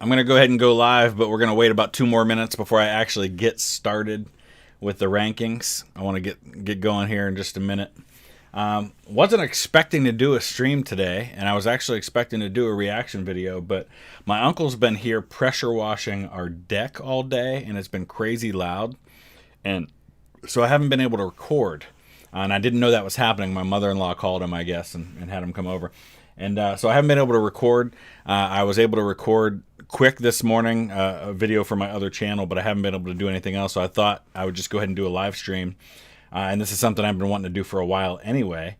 I'm going to go ahead and go live, but we're going to wait about 2 more minutes before I actually get started with the rankings. I want to get going here in just a minute. Wasn't expecting to do a stream today, and I was actually expecting to do a reaction video, but my uncle's been here pressure washing our deck all day, and it's been crazy loud, and so I haven't been able to record, and I didn't know that was happening. My mother-in-law called him, I guess, and had him come over, and so I haven't been able to record. I was able to record quick this morning a video for my other channel, but I haven't been able to do anything else, so I thought I would just go ahead and do a live stream. And this is something I've been wanting to do for a while anyway.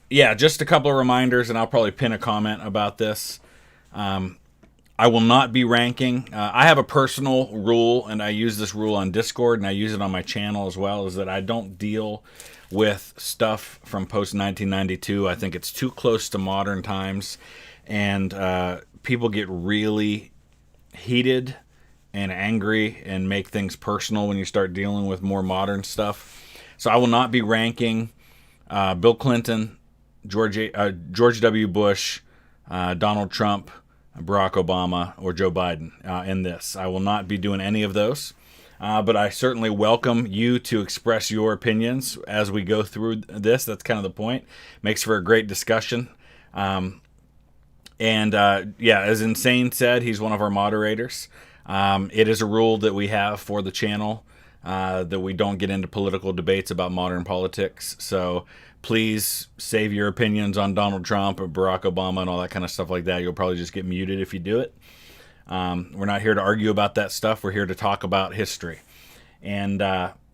Yeah, just a couple of reminders, and I'll probably pin a comment about this. I will not be ranking. I have a personal rule, and I use this rule on Discord, and I use it on my channel as well, is that I don't deal with stuff from post-1992. I think it's too close to modern times, and people get really heated and angry and make things personal when you start dealing with more modern stuff. So I will not be ranking Bill Clinton, George W. Bush, Donald Trump, Barack Obama, or Joe Biden in this. I will not be doing any of those. But I certainly welcome you to express your opinions as we go through this. That's kind of the point. Makes for a great discussion. Yeah, as Insane said, he's one of our moderators. It is a rule that we have for the channel that we don't get into political debates about modern politics. So please save your opinions on Donald Trump or Barack Obama and all that kind of stuff like that. You'll probably just get muted if you do it. We're not here to argue about that stuff. We're here to talk about history. And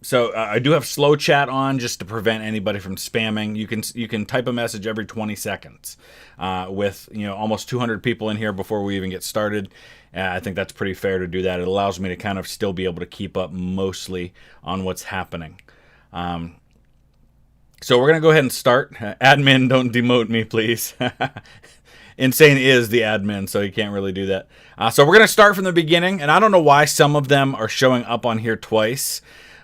so I do have slow chat on just to prevent anybody from spamming. You can type a message every 20 seconds. With almost 200 people in here before we even get started, I think that's pretty fair to do that. It allows me to kind of still be able to keep up mostly on what's happening. So we're going to go ahead and start. Admin, don't demote me, please. Insane is the admin, so you can't really do that. So we're going to start from the beginning, and I don't know why some of them are showing up on here twice,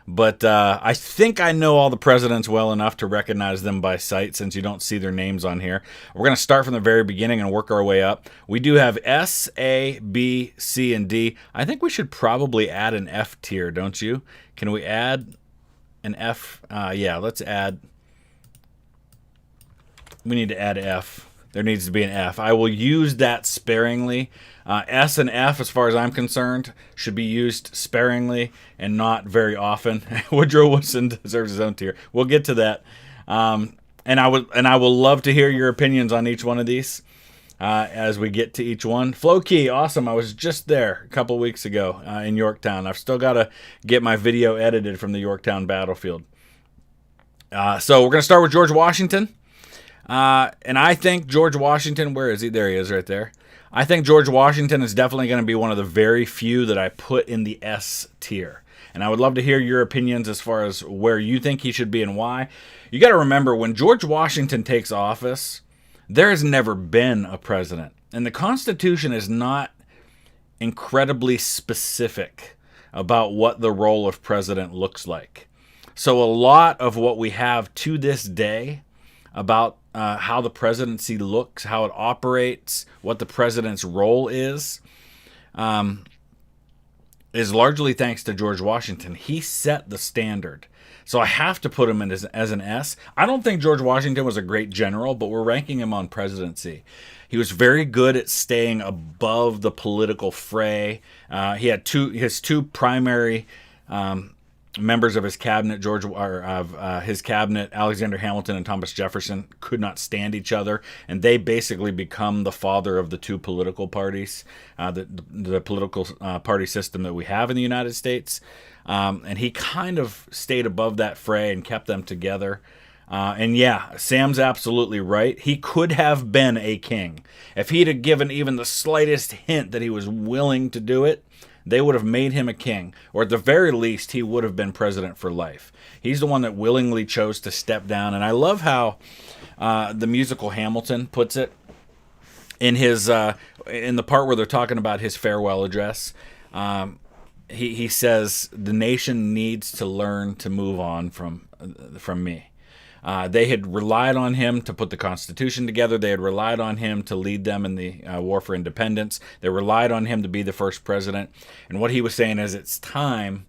but I think I know all the presidents well enough to recognize them by sight since you don't see their names on here. We're going to start from the very beginning and work our way up. We do have S, A, B, C, and D. I think we should probably add an F tier, don't you? Can we add an F? Yeah, let's add. We need to add F. There needs to be an F. I will use that sparingly. S and F, as far as I'm concerned, should be used sparingly and not very often. Woodrow Wilson deserves his own tier. We'll get to that. And I will love to hear your opinions on each one of these as we get to each one. Flow Key, awesome. I was just there a couple weeks ago in Yorktown. I've still got to get my video edited from the Yorktown battlefield. So we're going to start with George Washington. And I think George Washington, where is he? There he is right there. I think George Washington is definitely going to be one of the very few that I put in the S tier. And I would love to hear your opinions as far as where you think he should be and why. You got to remember, when George Washington takes office, there has never been a president. And the Constitution is not incredibly specific about what the role of president looks like. So a lot of what we have to this day about how the presidency looks, how it operates, what the president's role is largely thanks to George Washington. He set the standard. So I have to put him in as an S. I don't think George Washington was a great general, but we're ranking him on presidency. He was very good at staying above the political fray. He had his two primary members of his cabinet, his cabinet, Alexander Hamilton and Thomas Jefferson, could not stand each other, and they basically become the father of the two political parties, the political party system that we have in the United States. And he kind of stayed above that fray and kept them together. And yeah, Sam's absolutely right. He could have been a king. If he'd have given even the slightest hint that he was willing to do it, they would have made him a king, or at the very least, he would have been president for life. He's the one that willingly chose to step down, and I love how the musical Hamilton puts it in his in the part where they're talking about his farewell address. He says the nation needs to learn to move on from me. They had relied on him to put the Constitution together. They had relied on him to lead them in the War for Independence. They relied on him to be the first president. And what he was saying is, it's time.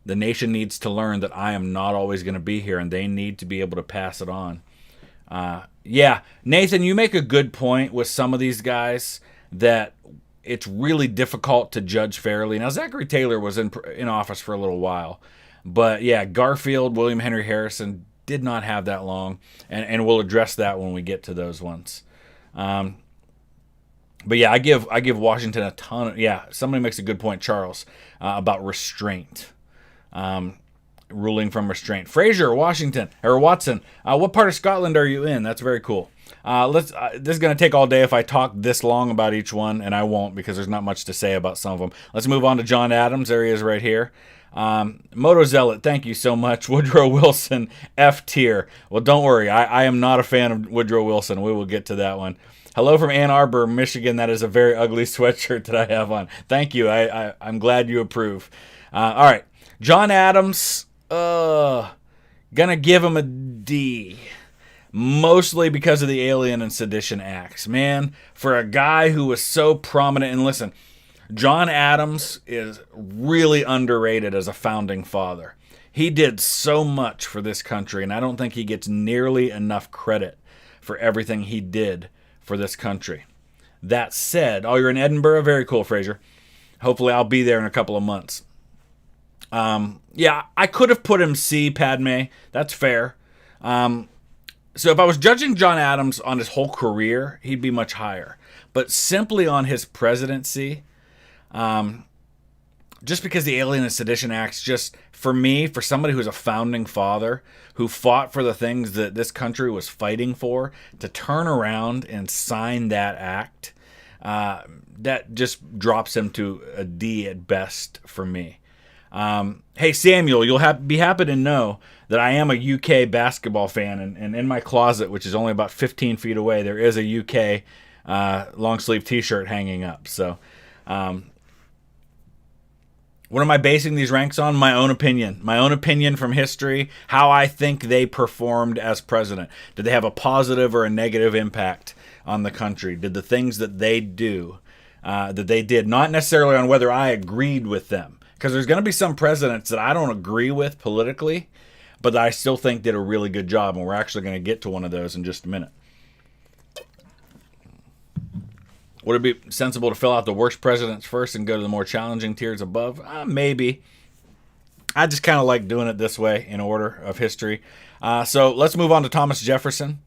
The nation needs to learn that I am not always going to be here, and they need to be able to pass it on. Yeah, Nathan, you make a good point with some of these guys that it's really difficult to judge fairly. Now, Zachary Taylor was in office for a little while. But, yeah, Garfield, William Henry Harrison did not have that long. And we'll address that when we get to those ones. But, yeah, I give Washington a ton of... Yeah, somebody makes a good point, Charles, about restraint. Ruling from restraint. Fraser, Washington, or Watson, what part of Scotland are you in? That's very cool. This is going to take all day if I talk this long about each one, and I won't because there's not much to say about some of them. Let's move on to John Adams. There he is right here. Moto Zealot, thank you so much. Woodrow Wilson, F tier. Well, don't worry. I am not a fan of Woodrow Wilson. We will get to that one. Hello from Ann Arbor, Michigan. That is a very ugly sweatshirt that I have on. Thank you. I'm glad you approve. All right. John Adams, gonna give him a D. Mostly because of the Alien and Sedition Acts. Man, for a guy who was so prominent, and listen, John Adams is really underrated as a founding father. He did so much for this country, and I don't think he gets nearly enough credit for everything he did for this country. That said, oh, you're in Edinburgh? Very cool, Fraser. Hopefully I'll be there in a couple of months. Yeah, I could have put him C, Padme. That's fair. So if I was judging John Adams on his whole career, he'd be much higher. But simply on his presidency, just because the Alien and Sedition Acts, just for me, for somebody who's a founding father, who fought for the things that this country was fighting for, to turn around and sign that act, that just drops him to a D at best for me. Hey, Samuel, you'll be happy to know that I am a UK basketball fan, and in my closet, which is only about 15 feet away, there is a UK long-sleeve t-shirt hanging up. So, what am I basing these ranks on? My own opinion. My own opinion from history, how I think they performed as president. Did they have a positive or a negative impact on the country? Did the things that they do, that they did, not necessarily on whether I agreed with them, because there's going to be some presidents that I don't agree with politically, but that I still think did a really good job, and we're actually going to get to one of those in just a minute. Would it be sensible to fill out the worst presidents first and go to the more challenging tiers above? Maybe. I just kind of like doing it this way in order of history. So let's move on to Thomas Jefferson.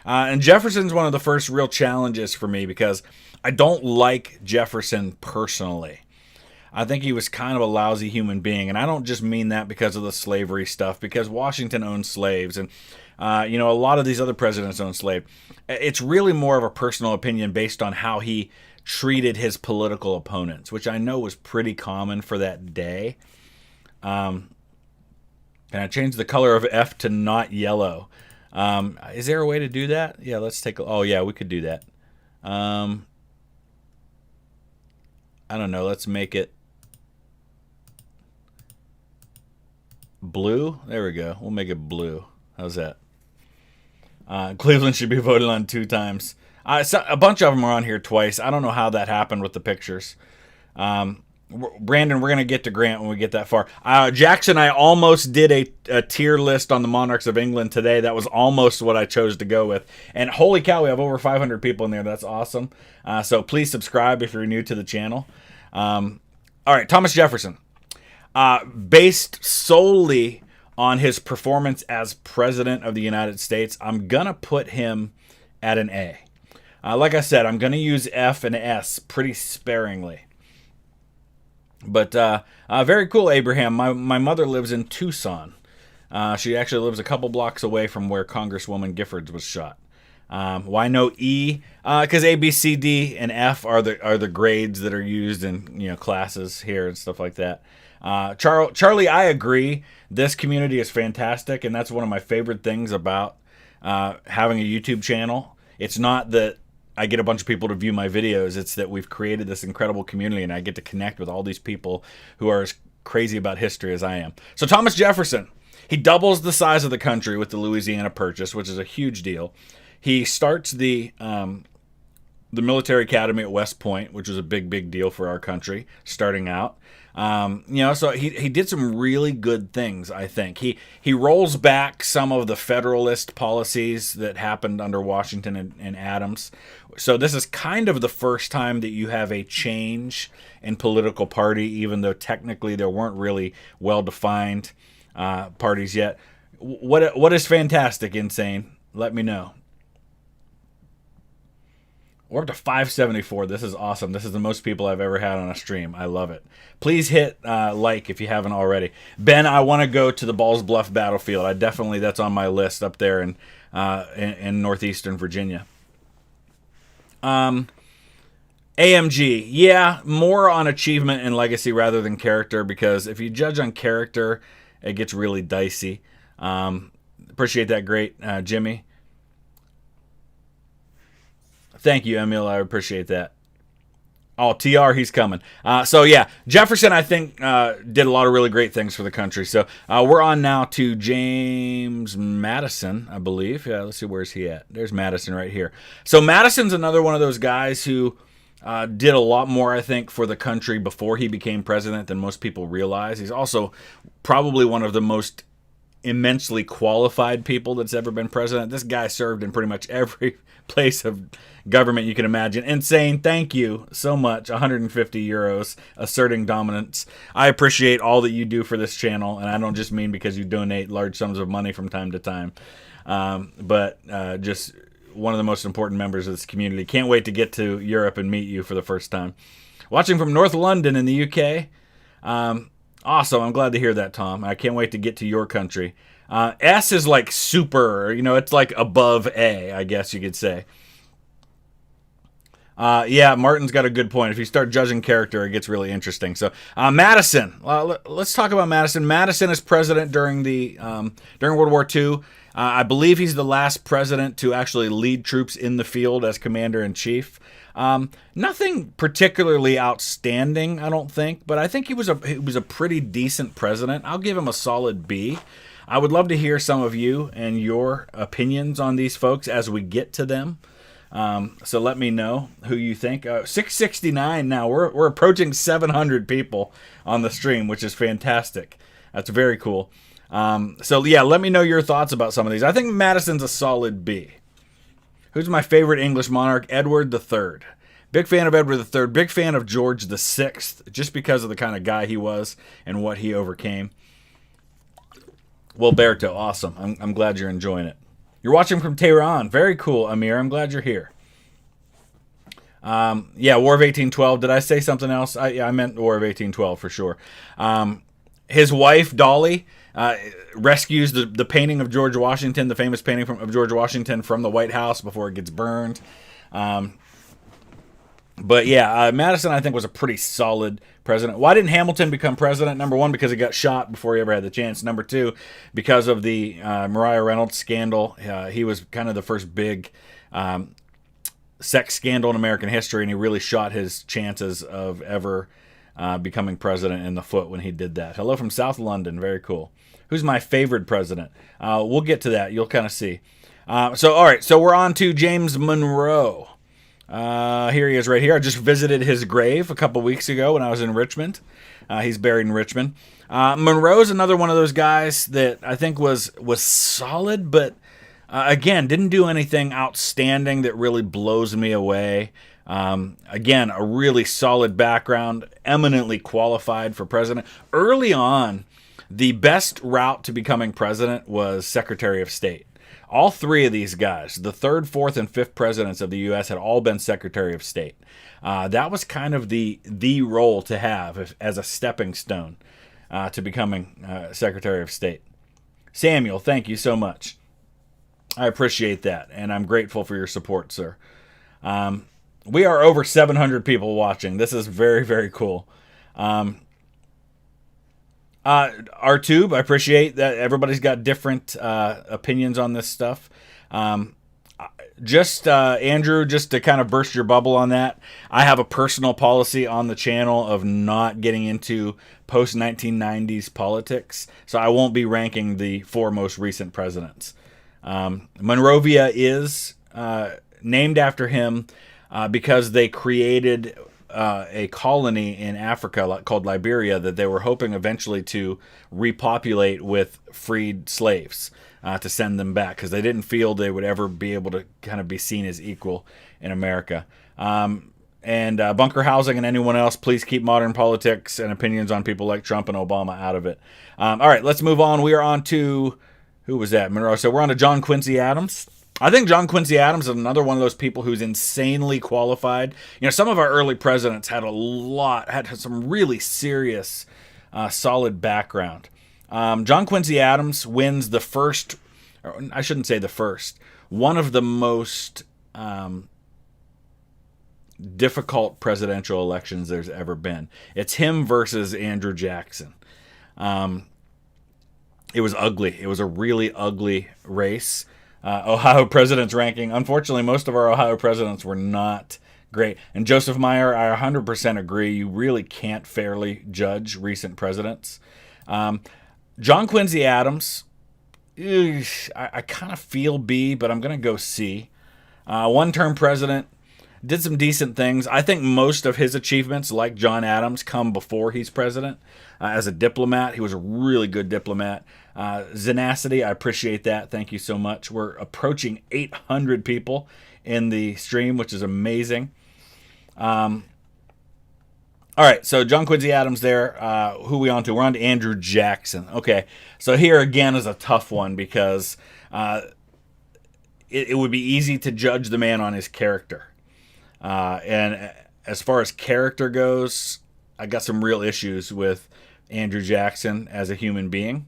And Jefferson's one of the first real challenges for me because I don't like Jefferson personally. I think he was kind of a lousy human being, and I don't just mean that because of the slavery stuff, because Washington owned slaves, and a lot of these other presidents owned slaves. It's really more of a personal opinion based on how he treated his political opponents, which I know was pretty common for that day. Can I change the color of F to not yellow? Is there a way to do that? Yeah, let's take a... Oh, yeah, we could do that. I don't know. Let's make it blue. There we go. We'll make it blue. How's that? Cleveland should be voted on 2 times. A bunch of them are on here twice. I don't know how that happened with the pictures. Brandon, we're going to get to Grant when we get that far. Jackson, I almost did a tier list on the Monarchs of England today. That was almost what I chose to go with. And holy cow, we have over 500 people in there. That's awesome. So please subscribe if you're new to the channel. All right, Thomas Jefferson. Based solely on his performance as President of the United States, I'm going to put him at an A. Like I said, I'm going to use F and S pretty sparingly. But very cool, Abraham. My mother lives in Tucson. She actually lives a couple blocks away from where Congresswoman Giffords was shot. Why no E? Because A, B, C, D, and F are the grades that are used in classes here and stuff like that. Charlie, I agree. This community is fantastic, and that's one of my favorite things about having a YouTube channel. It's not that I get a bunch of people to view my videos. It's that we've created this incredible community, and I get to connect with all these people who are as crazy about history as I am. So Thomas Jefferson, He doubles the size of the country with the Louisiana Purchase, which is a huge deal. He starts the military academy at West Point, which was a big deal for our country starting out. So he did some really good things, I think. He rolls back some of the Federalist policies that happened under Washington and Adams. So this is kind of the first time that you have a change in political party, even though technically there weren't really well-defined parties yet. What is fantastic, Insane? Let me know. We're up to 574. This is awesome. This is the most people I've ever had on a stream. I love it. Please hit like if you haven't already. Ben, I want to go to the Balls Bluff battlefield. That's on my list up there in northeastern Virginia. AMG, yeah, more on achievement and legacy rather than character, because if you judge on character, it gets really dicey. Appreciate that, great Jimmy. Thank you, Emil. I appreciate that. Oh, TR, he's coming. Jefferson, I think, did a lot of really great things for the country. So we're on now to James Madison, I believe. Yeah, let's see, where's he at? There's Madison right here. So Madison's another one of those guys who did a lot more, I think, for the country before he became president than most people realize. He's also probably one of the most immensely qualified people that's ever been president. This guy served in pretty much every place of government you can imagine. Insane, thank you so much. 150 euros, asserting dominance. I appreciate all that you do for this channel, and I don't just mean because you donate large sums of money from time to time, but just one of the most important members of this community. Can't wait to get to Europe and meet you for the first time. Watching from North London in the UK. Awesome. I'm glad to hear that, Tom. I can't wait to get to your country. S is like super, it's like above A, I guess you could say. Martin's got a good point. If you start judging character, it gets really interesting. So, Madison. Let's talk about Madison. Madison is president during World War II. I believe he's the last president to actually lead troops in the field as commander-in-chief. Nothing particularly outstanding, I don't think, but I think he was a pretty decent president. I'll give him a solid B. I would love to hear some of you and your opinions on these folks as we get to them. So let me know who you think. 669 now. We're approaching 700 people on the stream, which is fantastic. That's very cool. Let me know your thoughts about some of these. I think Madison's a solid B. Who's my favorite English monarch? Edward III. Big fan of Edward III. Big fan of George VI, just because of the kind of guy he was and what he overcame. Wilberto, awesome. I'm glad you're enjoying it. You're watching from Tehran. Very cool, Amir. I'm glad you're here. War of 1812. Did I say something else? I meant the War of 1812 for sure. His wife, Dolly, rescues the painting of George Washington, the famous painting of George Washington from the White House before it gets burned. Madison, I think, was a pretty solid president. Why didn't Hamilton become president? Number one, because he got shot before he ever had the chance. Number two, because of the Mariah Reynolds scandal. He was kind of the first big sex scandal in American history, and he really shot his chances of ever becoming president in the foot when he did that. Hello from South London. Very cool. Who's my favorite president? We'll get to that. You'll kind of see. All right. So we're on to James Monroe. Here he is right here. I just visited his grave a couple weeks ago when I was in Richmond. He's buried in Richmond. Monroe's another one of those guys that I think was solid, but again, didn't do anything outstanding that really blows me away. Again, a really solid background, eminently qualified for president. Early on, the best route to becoming president was Secretary of State. All three of these guys, the third, fourth, and fifth presidents of the U.S. had all been Secretary of State. That was kind of the role to have as a stepping stone to becoming Secretary of State. Samuel, thank you so much. I appreciate that, and I'm grateful for your support, sir. We are over 700 people watching. This is very, very cool. RTube, I appreciate that everybody's got different opinions on this stuff. Andrew, just to kind of burst your bubble on that, I have a personal policy on the channel of not getting into post-1990s politics, so I won't be ranking the 4 most recent presidents. Monrovia is named after him because they created a colony in Africa called Liberia that they were hoping eventually to repopulate with freed slaves. To send them back because they didn't feel they would ever be able to kind of be seen as equal in America. And bunker housing and anyone else, please keep modern politics and opinions on people like Trump and Obama out of it. All right, let's move on. We are on to, who was that? Monroe. So we're on to John Quincy Adams. I think John Quincy Adams is another one of those people who's insanely qualified. You know, some of our early presidents had some really serious, solid background. John Quincy Adams wins the first, or I shouldn't say the first, one of the most difficult presidential elections there's ever been. It's him versus Andrew Jackson. It was ugly. It was a really ugly race. Ohio presidents ranking. Unfortunately, most of our Ohio presidents were not great. And Joseph Meyer, I 100% agree. You really can't fairly judge recent presidents. John Quincy Adams, I kind of feel B, but I'm going to go C. One-term president, did some decent things. I think most of his achievements, like John Adams, come before he's president. As a diplomat, he was a really good diplomat. Zenacity, I appreciate that. Thank you so much. We're approaching 800 people in the stream, which is amazing. All right, so John Quincy Adams there. Who are we on to? We're on to Andrew Jackson. Okay, so here again is a tough one because it would be easy to judge the man on his character. And as far as character goes, I got some real issues with Andrew Jackson as a human being.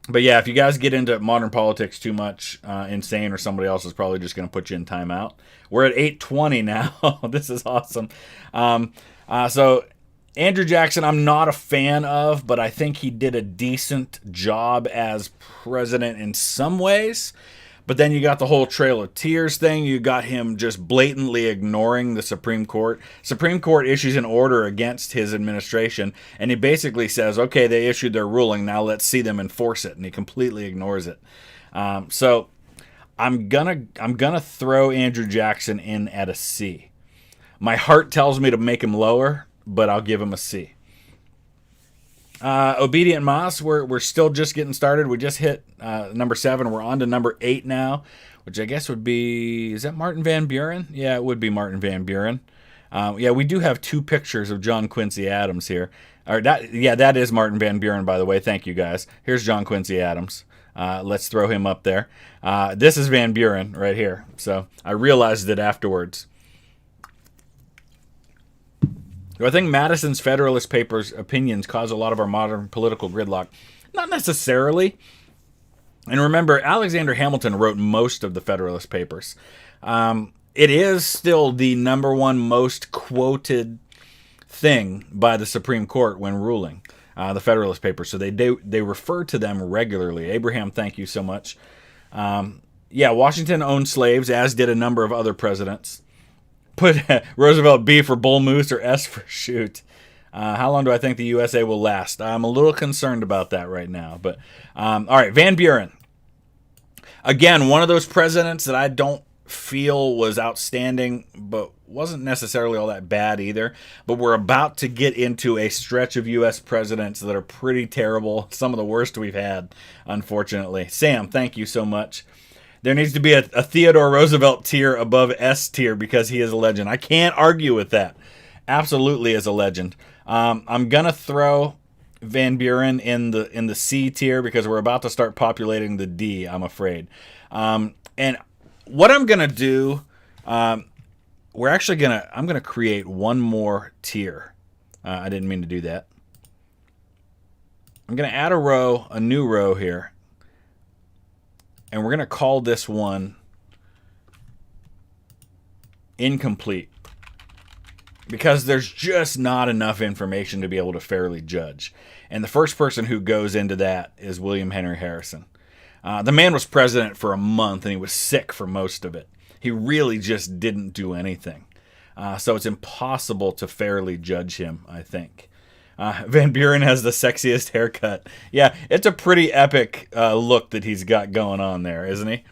But yeah, if you guys get into modern politics too much, Insane or somebody else is probably just going to put you in timeout. We're at 8:20 now. This is awesome. So Andrew Jackson, I'm not a fan of, but I think he did a decent job as president in some ways. But then you got the whole Trail of Tears thing. You got him just blatantly ignoring the Supreme Court. Supreme Court issues an order against his administration, and he basically says, okay, they issued their ruling, now let's see them enforce it. And he completely ignores it. So I'm gonna throw Andrew Jackson in at a C. My heart tells me to make him lower, but I'll give him a C. Obedient Moss, we're still just getting started. We just hit number 7. We're on to number 8 now, which I guess would be, is that Martin Van Buren? Yeah, it would be Martin Van Buren. Yeah, we do have 2 pictures of John Quincy Adams here. That is Martin Van Buren, by the way. Thank you, guys. Here's John Quincy Adams. Let's throw him up there. This is Van Buren right here. So I realized it afterwards. I think Madison's Federalist Papers opinions cause a lot of our modern political gridlock. Not necessarily. And remember, Alexander Hamilton wrote most of the Federalist Papers. It is still the number 1 most quoted thing by the Supreme Court when ruling, the Federalist Papers. So they refer to them regularly. Abraham, thank you so much. Yeah, Washington owned slaves, as did a number of other presidents. Put Roosevelt B for bull moose or S for shoot. How long do I think the USA will last? I'm a little concerned about that right now. But all right, Van Buren. Again, one of those presidents that I don't feel was outstanding, but wasn't necessarily all that bad either. But we're about to get into a stretch of U.S. presidents that are pretty terrible. Some of the worst we've had, unfortunately. Sam, thank you so much. There needs to be a Theodore Roosevelt tier above S tier because he is a legend. I can't argue with that. Absolutely is a legend. I'm going to throw Van Buren in the C tier because we're about to start populating the D, I'm afraid. And what I'm going to do, I'm going to create one more tier. I didn't mean to do that. I'm going to add a new row here. And we're going to call this one incomplete because there's just not enough information to be able to fairly judge. And the first person who goes into that is William Henry Harrison. The man was president for a month, and he was sick for most of it. He really just didn't do anything. So it's impossible to fairly judge him, I think. Van Buren has the sexiest haircut. Yeah, it's a pretty epic look that he's got going on there, isn't he?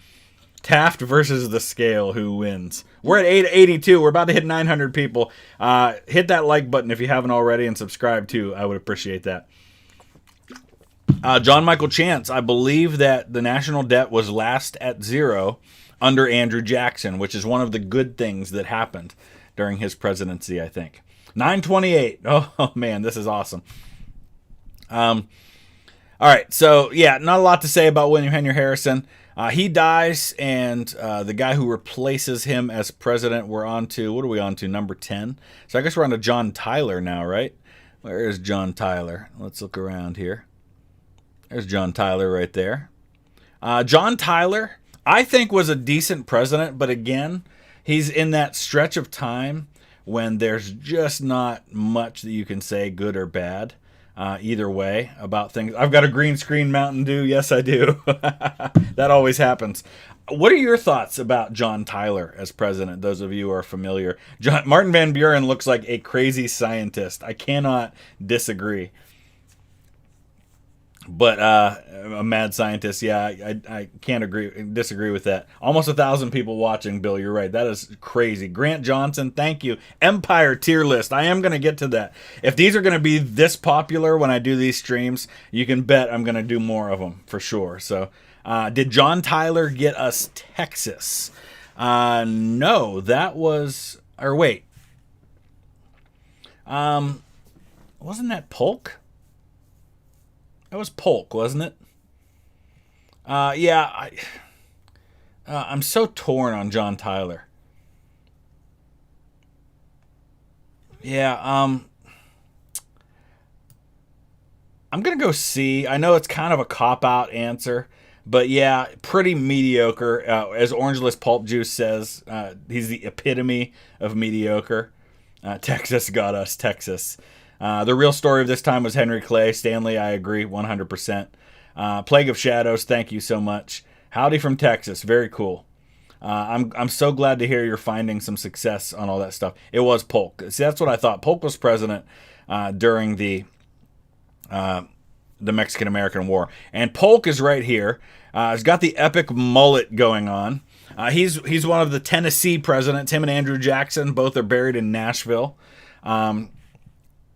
Taft versus the scale, who wins? We're at 882. We're about to hit 900 people. Hit that like button if you haven't already, and subscribe too. I would appreciate that. John Michael Chance, I believe that the national debt was last at 0 under Andrew Jackson, which is one of the good things that happened during his presidency, I think. 928. Oh, man, this is awesome. All right, so, yeah, not a lot to say about William Henry Harrison. He dies, and the guy who replaces him as president, we're on to, what are we on to, number 10? So I guess we're on to John Tyler now, right? Where is John Tyler? Let's look around here. There's John Tyler right there. John Tyler, I think, was a decent president, but again, he's in that stretch of time when there's just not much that you can say good or bad either way about things. I've got a green screen Mountain Dew. Yes, I do. That always happens. What are your thoughts about John Tyler as president, those of you who are familiar? Martin Van Buren looks like a crazy scientist. I cannot disagree. But a mad scientist, yeah, I can't disagree with that. Almost 1,000 people watching, Bill. You're right. That is crazy. Grant Johnson, thank you. Empire tier list. I am going to get to that. If these are going to be this popular when I do these streams, you can bet I'm going to do more of them for sure. So, did John Tyler get us Texas? No, that was. Or wait. Wasn't that Polk? That was Polk, wasn't it? Yeah, I'm so torn on John Tyler. Yeah, I'm going to go C. I know it's kind of a cop-out answer, but yeah, pretty mediocre. As Orange List Pulp Juice says, he's the epitome of mediocre. Texas got us, Texas. The real story of this time was Henry Clay. Stanley, I agree, 100%. Plague of Shadows, thank you so much. Howdy from Texas, very cool. I'm so glad to hear you're finding some success on all that stuff. It was Polk. See, that's what I thought. Polk was president during the Mexican-American War. And Polk is right here. He's got the epic mullet going on. He's one of the Tennessee presidents. Him and Andrew Jackson both are buried in Nashville.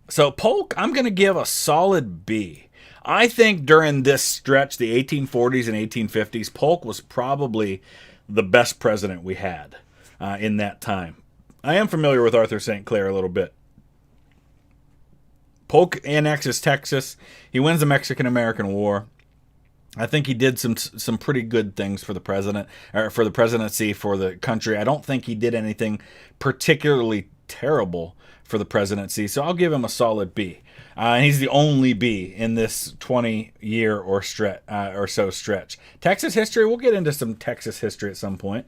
So Polk, I'm going to give a solid B. I think during this stretch, the 1840s and 1850s, Polk was probably the best president we had in that time. I am familiar with Arthur St. Clair a little bit. Polk annexes Texas. He wins the Mexican-American War. I think he did some pretty good things for the president, or for the presidency, for the country. I don't think he did anything particularly terrible for the presidency, so I'll give him a solid B. And he's the only B in this 20-year or so stretch. Texas history, we'll get into some Texas history at some point.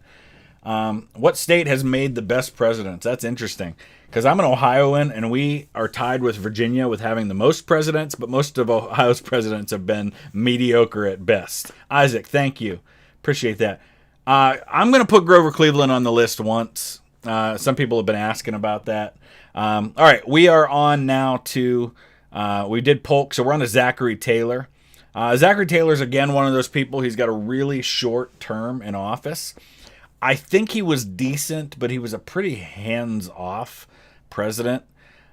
What state has made the best presidents? That's interesting, because I'm an Ohioan, and we are tied with Virginia with having the most presidents, but most of Ohio's presidents have been mediocre at best. Isaac, thank you. Appreciate that. I'm going to put Grover Cleveland on the list once. Some people have been asking about that. All right, we are on now to, we did Polk, so we're on to Zachary Taylor. Zachary Taylor's, again, one of those people. He's got a really short term in office. I think he was decent, but he was a pretty hands-off president.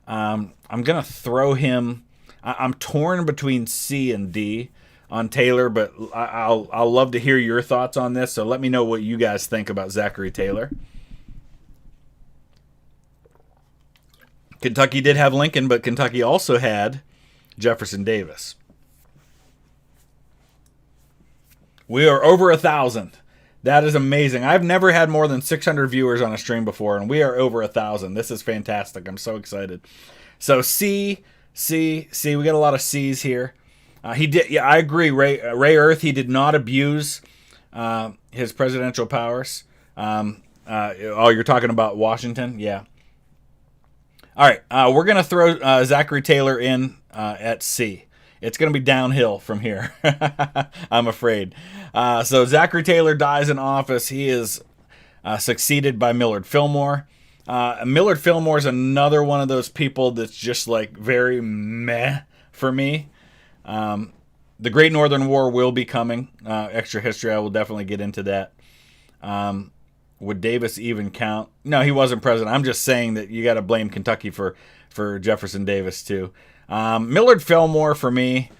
I'm going to throw him, I'm torn between C and D on Taylor, but I'll love to hear your thoughts on this, so let me know what you guys think about Zachary Taylor. Kentucky did have Lincoln, but Kentucky also had Jefferson Davis. We are over 1,000. That is amazing. I've never had more than 600 viewers on a stream before, and we are over 1,000. This is fantastic. I'm so excited. So C. We got a lot of C's here. He did. Yeah, I agree. Ray Earth. He did not abuse his presidential powers. You're talking about Washington? Yeah. All right, we're going to throw Zachary Taylor in at C. it's going to be downhill from here, I'm afraid. So Zachary Taylor dies in office. He is succeeded by Millard Fillmore. Millard Fillmore is another one of those people that's just like very meh for me. The Great Northern War will be coming. Extra history, I will definitely get into that. Would Davis even count? No, he wasn't president. I'm just saying that you got to blame Kentucky for Jefferson Davis too. Millard Fillmore for me,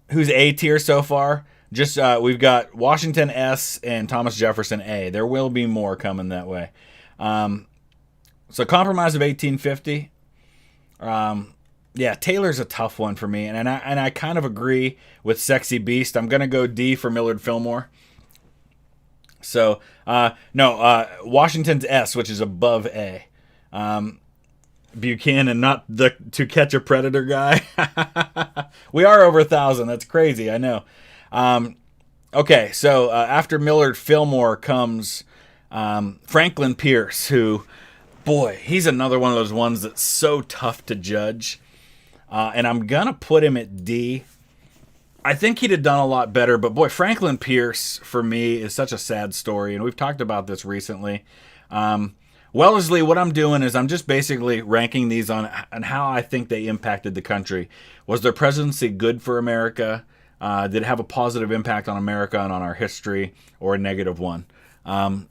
who's A tier so far. Just we've got Washington S and Thomas Jefferson A. There will be more coming that way. So Compromise of 1850. Yeah, Taylor's a tough one for me, and I kind of agree with Sexy Beast. I'm gonna go D for Millard Fillmore. So Washington's S, which is above A. Buchanan, not the To Catch a Predator guy. We are over 1,000. That's crazy. I know. Okay, so after Millard Fillmore comes Franklin Pierce, who, boy, he's another one of those ones that's so tough to judge. And I'm going to put him at D. I think he'd have done a lot better, but boy, Franklin Pierce, for me, is such a sad story, and we've talked about this recently. Wellesley, what I'm doing is I'm just basically ranking these on how I think they impacted the country. Was their presidency good for America? Did it have a positive impact on America and on our history, or a negative one? Not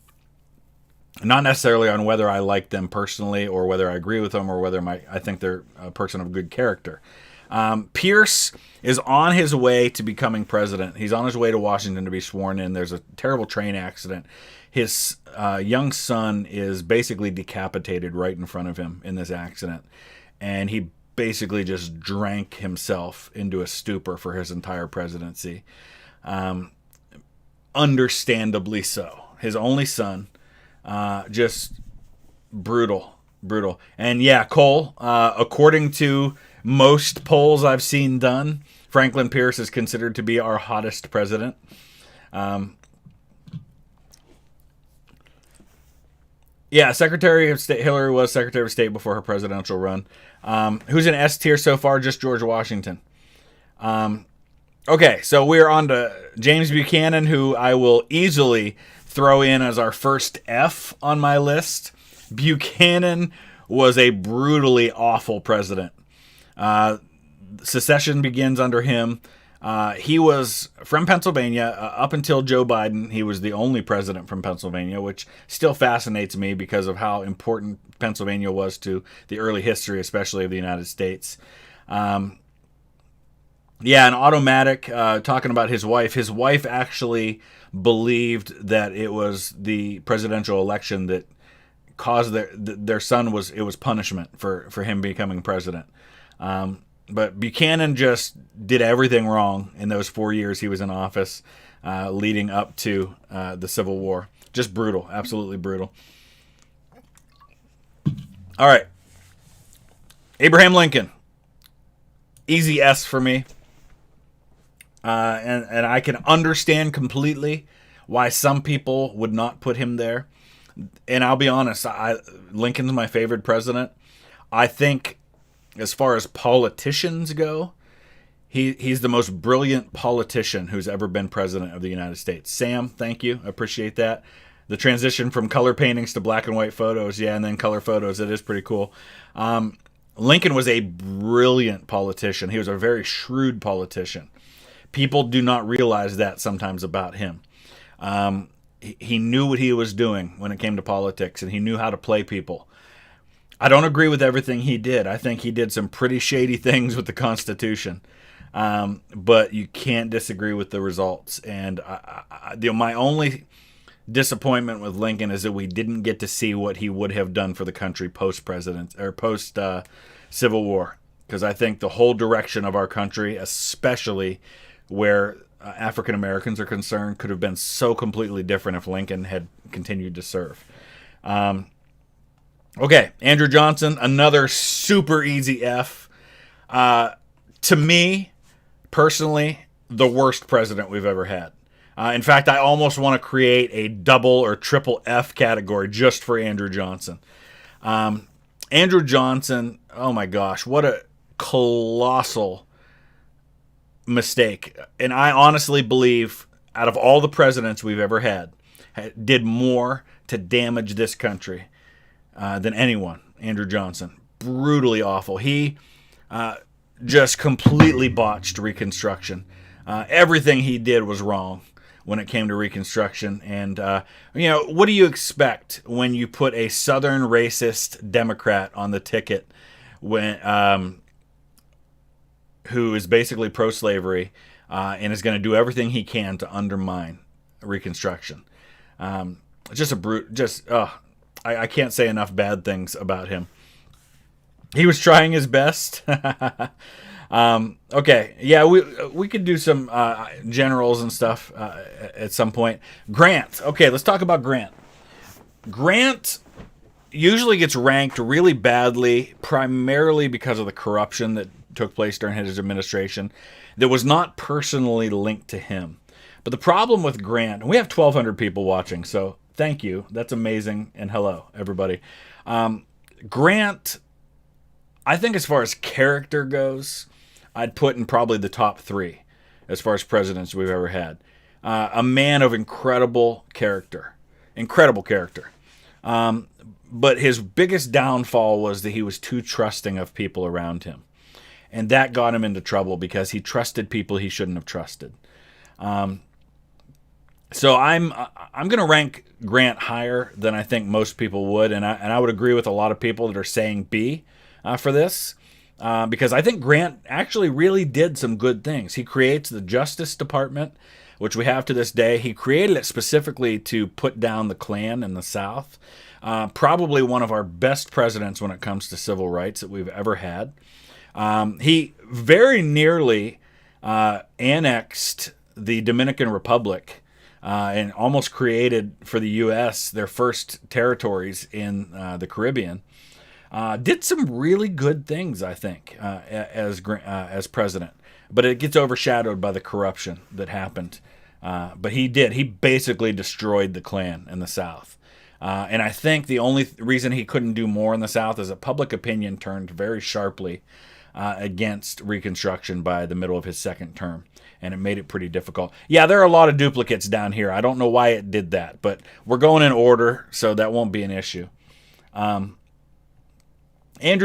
necessarily on whether I like them personally or whether I agree with them or whether I think they're a person of good character. Pierce is on his way to becoming president. He's on his way to Washington to be sworn in. There's a terrible train accident. His young son is basically decapitated right in front of him in this accident. And he basically just drank himself into a stupor for his entire presidency. Understandably so. His only son, just brutal. And yeah, Cole, according to most polls I've seen done, Franklin Pierce is considered to be our hottest president. Yeah, Secretary of State Hillary was Secretary of State before her presidential run. Who's in S tier so far? Just George Washington. Okay, so we're on to James Buchanan, who I will easily throw in as our first F on my list. Buchanan was a brutally awful president. Secession begins under him. He was from Pennsylvania. Up until Joe Biden, he was the only president from Pennsylvania, which still fascinates me because of how important Pennsylvania was to the early history, especially of the United States. Yeah, an automatic, talking about his wife actually believed that it was the presidential election that caused their son it was punishment for him becoming president. But Buchanan just did everything wrong in those 4 years he was in office, leading up to the Civil War. Just brutal, absolutely brutal. All right. Abraham Lincoln. Easy S for me. And I can understand completely why some people would not put him there. And I'll be honest, Lincoln's my favorite president. I think as far as politicians go, he's the most brilliant politician who's ever been president of the United States. Sam, thank you. I appreciate that. The transition from color paintings to black and white photos, yeah, and then color photos, it is pretty cool. Lincoln was a brilliant politician. He was a very shrewd politician. People do not realize that sometimes about him. He knew what he was doing when it came to politics, and he knew how to play people. I don't agree with everything he did. I think he did some pretty shady things with the Constitution. But you can't disagree with the results. And my only disappointment with Lincoln is that we didn't get to see what he would have done for the country post-president or post-Civil War. Because I think the whole direction of our country, especially where African Americans are concerned, could have been so completely different if Lincoln had continued to serve. Okay, Andrew Johnson, another super easy F. To me, personally, the worst president we've ever had. In fact, I almost want to create a double or triple F category just for Andrew Johnson. Andrew Johnson, oh my gosh, what a colossal mistake. And I honestly believe out of all the presidents we've ever had, did more to damage this country than anyone. Andrew Johnson. Brutally awful. He just completely botched Reconstruction. Everything he did was wrong when it came to Reconstruction. And, what do you expect when you put a Southern racist Democrat on the ticket when who is basically pro-slavery and is going to do everything he can to undermine Reconstruction? Just a brute. I can't say enough bad things about him. He was trying his best. Okay, yeah, we could do some generals and stuff at some point. Grant. Okay, let's talk about Grant. Grant usually gets ranked really badly, primarily because of the corruption that took place during his administration that was not personally linked to him. But the problem with Grant, and we have 1,200 people watching, so thank you. That's amazing, and hello, everybody. Grant, I think as far as character goes, I'd put in probably the top 3 as far as presidents we've ever had. A man of incredible character. Incredible character. But his biggest downfall was that he was too trusting of people around him. And that got him into trouble because he trusted people he shouldn't have trusted. So I'm going to rank Grant higher than I think most people would, and I would agree with a lot of people that are saying B for this, because I think Grant actually really did some good things. He creates the Justice Department, which we have to this day. He created it specifically to put down the Klan in the South. Probably one of our best presidents when it comes to civil rights that we've ever had. He very nearly annexed the Dominican Republic and almost created for the U.S. their first territories in the Caribbean. Did some really good things, I think, as president. But it gets overshadowed by the corruption that happened. But he did. He basically destroyed the Klan in the South. And I think the only reason he couldn't do more in the South is that public opinion turned very sharply against Reconstruction by the middle of his second term. And it made it pretty difficult. Yeah, there are a lot of duplicates down here. I don't know why it did that, but we're going in order, so that won't be an issue. Andrew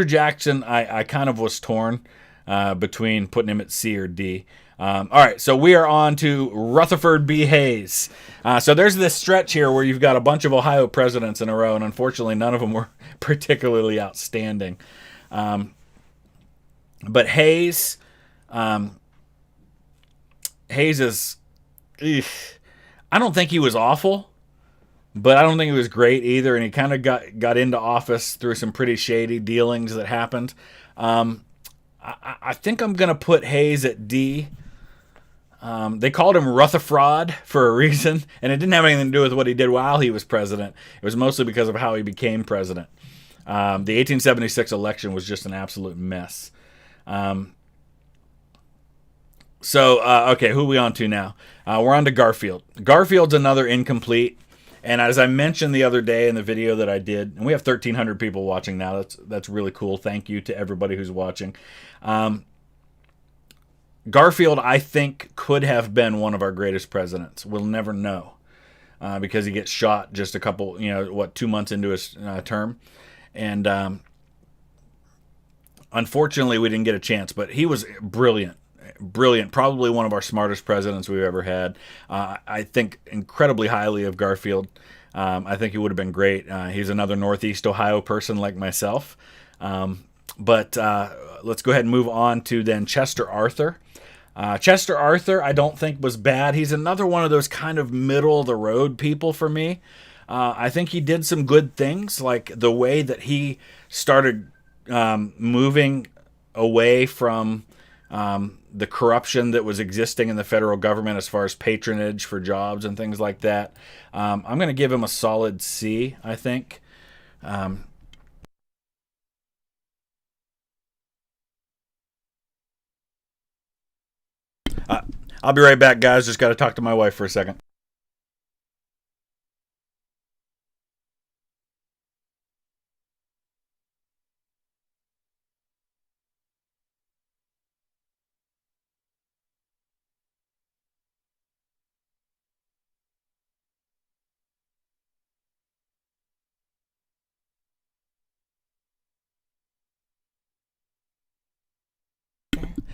Jackson, I kind of was torn between putting him at C or D. All right, so we are on to Rutherford B Hayes. So there's this stretch here where you've got a bunch of Ohio presidents in a row, and unfortunately none of them were particularly outstanding. But Hayes... Hayes is... I don't think he was awful, but I don't think he was great either, and he kind of got into office through some pretty shady dealings that happened. I think I'm going to put Hayes at D. They called him Rutherford for a reason, and it didn't have anything to do with what he did while he was president. It was mostly because of how he became president. The 1876 election was just an absolute mess. Okay, who are we on to now? We're on to Garfield. Garfield's another incomplete. And as I mentioned the other day in the video that I did, and we have 1,300 people watching now. That's really cool. Thank you to everybody who's watching. Garfield, I think, could have been one of our greatest presidents. We'll never know because he gets shot just a couple, 2 months into his term. And unfortunately, we didn't get a chance, but he was brilliant. Brilliant, probably one of our smartest presidents we've ever had. I think incredibly highly of Garfield. I think he would have been great. He's another Northeast Ohio person like myself. But let's go ahead and move on to then Chester Arthur. Chester Arthur, I don't think was bad. He's another one of those kind of middle of the road people for me. I think he did some good things, like the way that he started moving away from the corruption that was existing in the federal government as far as patronage for jobs and things like that. I'm going to give him a solid C, I think. I'll be right back, guys. Just got to talk to my wife for a second.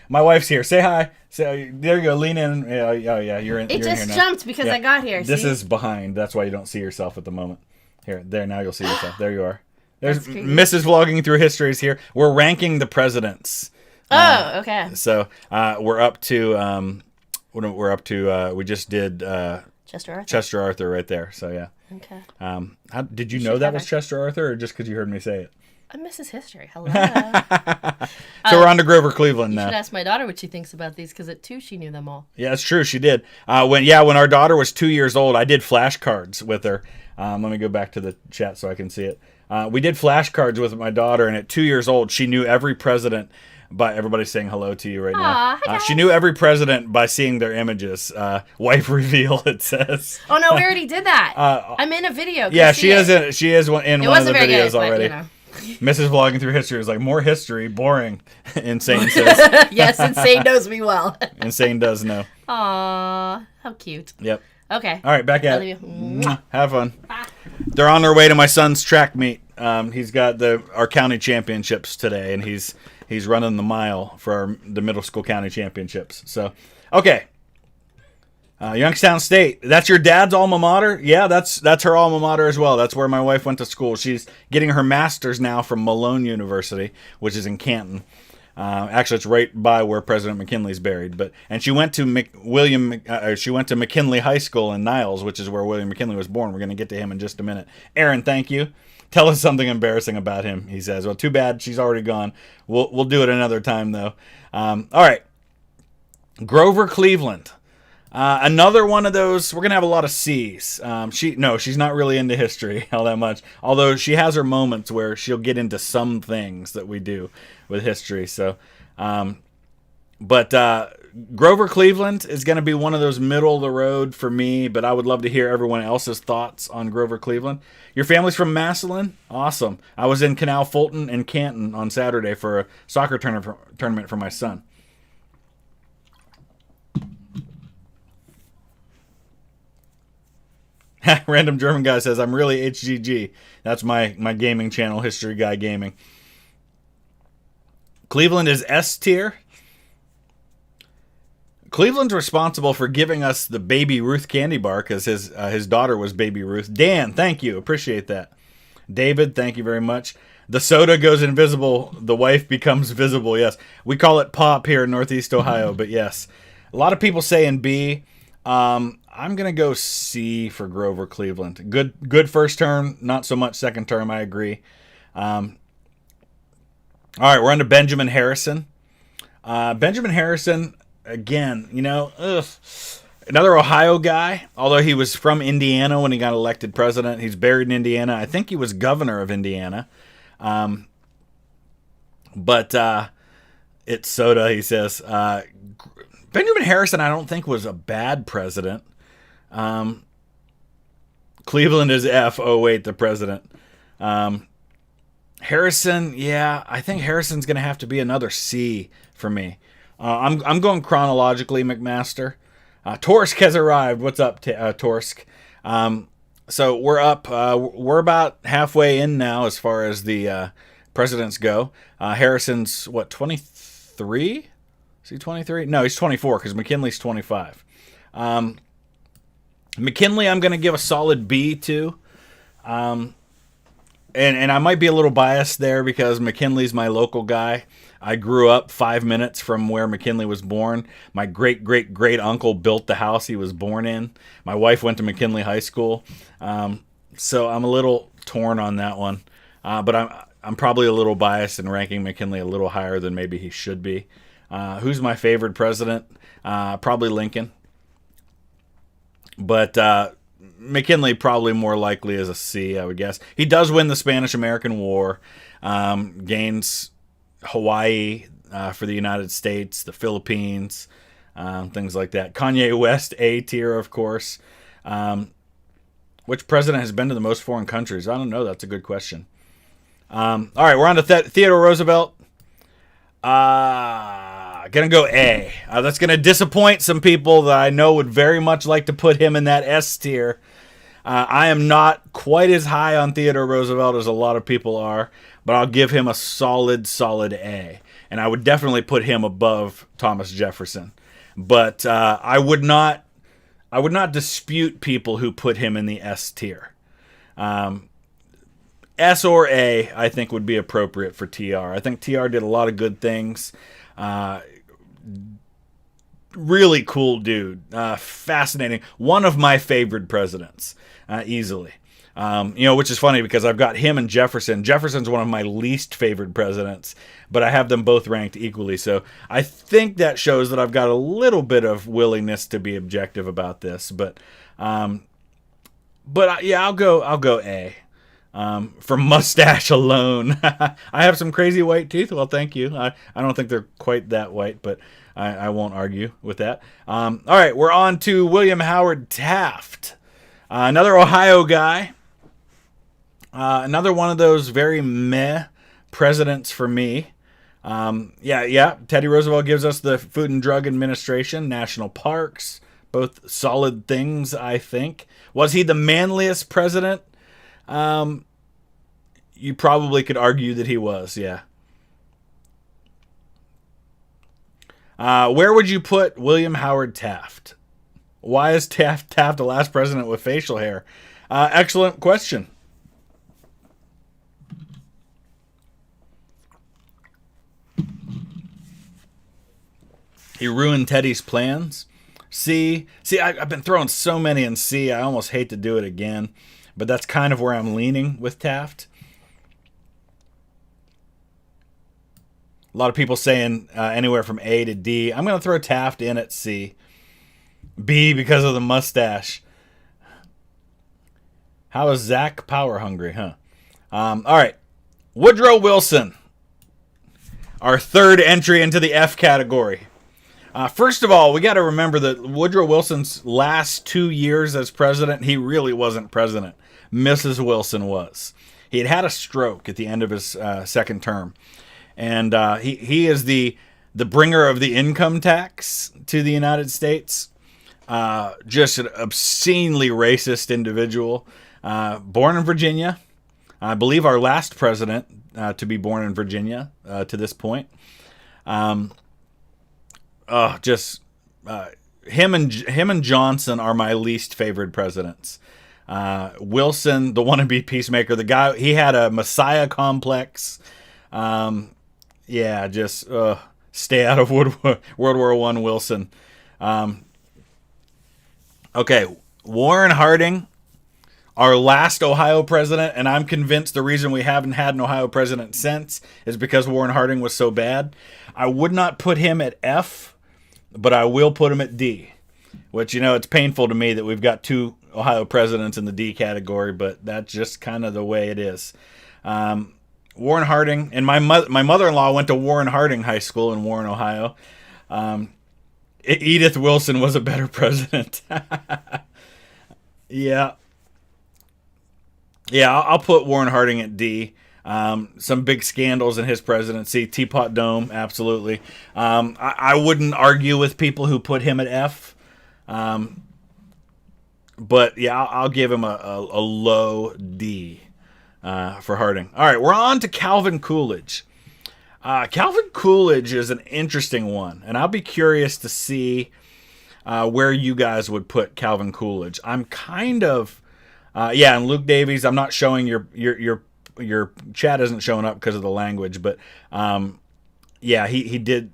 My wife's here. Say hi. There you go. Lean in. Yeah, you're in. It you're just in here jumped because I got here. This see? is behind. That's why you don't see yourself at the moment. There. Now you'll see yourself. There you are. There's Mrs. Vlogging Through History is here. We're ranking the presidents. Okay. So we're up to we just did Chester Arthur right there. So yeah. Okay. Did you know that was Chester Arthur, or just because you heard me say it? I miss his history. Hello. So we're on to Grover Cleveland now. You should ask my daughter what she thinks about these, because at 2 she knew them all. Yeah, it's true. She did. When our daughter was 2 years old, I did flashcards with her. Let me go back to the chat so I can see it. We did flashcards with my daughter, and at 2 years old, she knew every president. By everybody's saying hello to you right now. Hi, she knew every president by seeing their images. Wife reveal, it says. Oh no, we already did that. I'm in a video. Yeah, she is in one of the videos already. But, Mrs. Vlogging Through History is like, more history, boring. Insane says. Yes, Insane knows me well. Insane does know. Aw, how cute. Yep. Okay. All right, back at it. Have fun. Bye. They're on their way to my son's track meet. He's got our county championships today, and he's running the mile for the middle school county championships. So, okay. Youngstown State. That's your dad's alma mater? Yeah, that's her alma mater as well. That's where my wife went to school. She's getting her master's now from Malone University, which is in Canton. Actually, it's right by where President McKinley's buried. And she went to McKinley High School in Niles, which is where William McKinley was born. We're going to get to him in just a minute. Aaron, thank you. Tell us something embarrassing about him, he says. Well, too bad she's already gone. We'll do it another time, though. All right. Grover Cleveland. Another one of those. We're going to have a lot of C's. She's not really into history all that much. Although she has her moments where she'll get into some things that we do with history. So, Grover Cleveland is going to be one of those middle of the road for me, but I would love to hear everyone else's thoughts on Grover Cleveland. Your family's from Massillon? Awesome. I was in Canal Fulton and Canton on Saturday for a soccer tournament for my son. Random German guy says, I'm really HGG. That's my gaming channel, History Guy Gaming. Cleveland is S tier. Cleveland's responsible for giving us the Baby Ruth candy bar because his daughter was Baby Ruth. Dan, thank you. Appreciate that. David, thank you very much. The soda goes invisible. The wife becomes visible. Yes. We call it pop here in Northeast Ohio, but yes. A lot of people say in B. I'm going to go C for Grover Cleveland. Good first term, not so much second term, I agree. All right, we're on to Benjamin Harrison. Benjamin Harrison, again, another Ohio guy, although he was from Indiana when he got elected president. He's buried in Indiana. I think he was governor of Indiana. It's soda, he says. Benjamin Harrison, I don't think, was a bad president. Cleveland is F. Oh, wait, the president. Harrison, yeah, I think Harrison's going to have to be another C for me. I'm going chronologically, McMaster. Torsk has arrived. What's up, Torsk? So we're up. We're about halfway in now as far as the presidents go. Harrison's, 23? Is he 23? No, he's 24 because McKinley's 25. McKinley, I'm going to give a solid B to. And I might be a little biased there because McKinley's my local guy. I grew up 5 minutes from where McKinley was born. My great uncle built the house he was born in. My wife went to McKinley High School. So I'm a little torn on that one. But I'm probably a little biased in ranking McKinley a little higher than maybe he should be. Who's my favorite president? Probably Lincoln. But McKinley probably more likely as a C, I would guess. He does win the Spanish-American War, gains Hawaii for the United States, the Philippines, things like that. Kanye West, A tier, of course. Which president has been to the most foreign countries? I don't know. That's a good question. All right, we're on to Theodore Roosevelt. Gonna go A. That's gonna disappoint some people that I know would very much like to put him in that S tier. I am not quite as high on Theodore Roosevelt as a lot of people are, but I'll give him a solid A. and I would definitely put him above Thomas Jefferson. But I would not dispute people who put him in the S tier. S or A, I think, would be appropriate for TR. I think TR did a lot of good things. Really cool dude. Fascinating. One of my favorite presidents, easily. Which is funny because I've got him and Jefferson. Jefferson's one of my least favorite presidents, but I have them both ranked equally. So I think that shows that I've got a little bit of willingness to be objective about this. But yeah, I'll go A. For mustache alone. I have some crazy white teeth. Well, thank you. I don't think they're quite that white, but I won't argue with that. All right, we're on to William Howard Taft. Another Ohio guy. Another one of those very meh presidents for me. Teddy Roosevelt gives us the Food and Drug Administration, national parks, both solid things, I think. Was he the manliest president? You probably could argue that he was, yeah. Where would you put William Howard Taft? Why is Taft the last president with facial hair? Excellent question. He ruined Teddy's plans. C. See, I've been throwing so many in C, I almost hate to do it again. But that's kind of where I'm leaning with Taft. A lot of people saying anywhere from A to D. I'm going to throw Taft in at C. B because of the mustache. How is Zach power hungry, huh? All right. Woodrow Wilson. Our third entry into the F category. First of all, we got to remember that Woodrow Wilson's last 2 years as president, he really wasn't president. Mrs. Wilson was. He had had a stroke at the end of his second term. And he is the bringer of the income tax to the United States. Just an obscenely racist individual. Born in Virginia. I believe our last president to be born in Virginia to this point. Him and Johnson are my least favorite presidents. Wilson, the wannabe peacemaker, the guy, he had a messiah complex. Stay out of World War I, Wilson. Okay, Warren Harding, our last Ohio president, and I'm convinced the reason we haven't had an Ohio president since is because Warren Harding was so bad. I would not put him at F, but I will put him at D, which, it's painful to me that we've got two Ohio presidents in the D category, but that's just kind of the way it is. Warren Harding, and my mother-in-law went to Warren Harding High School in Warren, Ohio. Edith Wilson was a better president. Yeah, I'll put Warren Harding at D. Some big scandals in his presidency. Teapot Dome, absolutely. I wouldn't argue with people who put him at F. But yeah, I'll give him a low D for Harding. All right, we're on to Calvin Coolidge. Calvin Coolidge is an interesting one, and I'll be curious to see where you guys would put Calvin Coolidge. I'm kind of, and Luke Davies, I'm not showing your chat isn't showing up because of the language, but he did.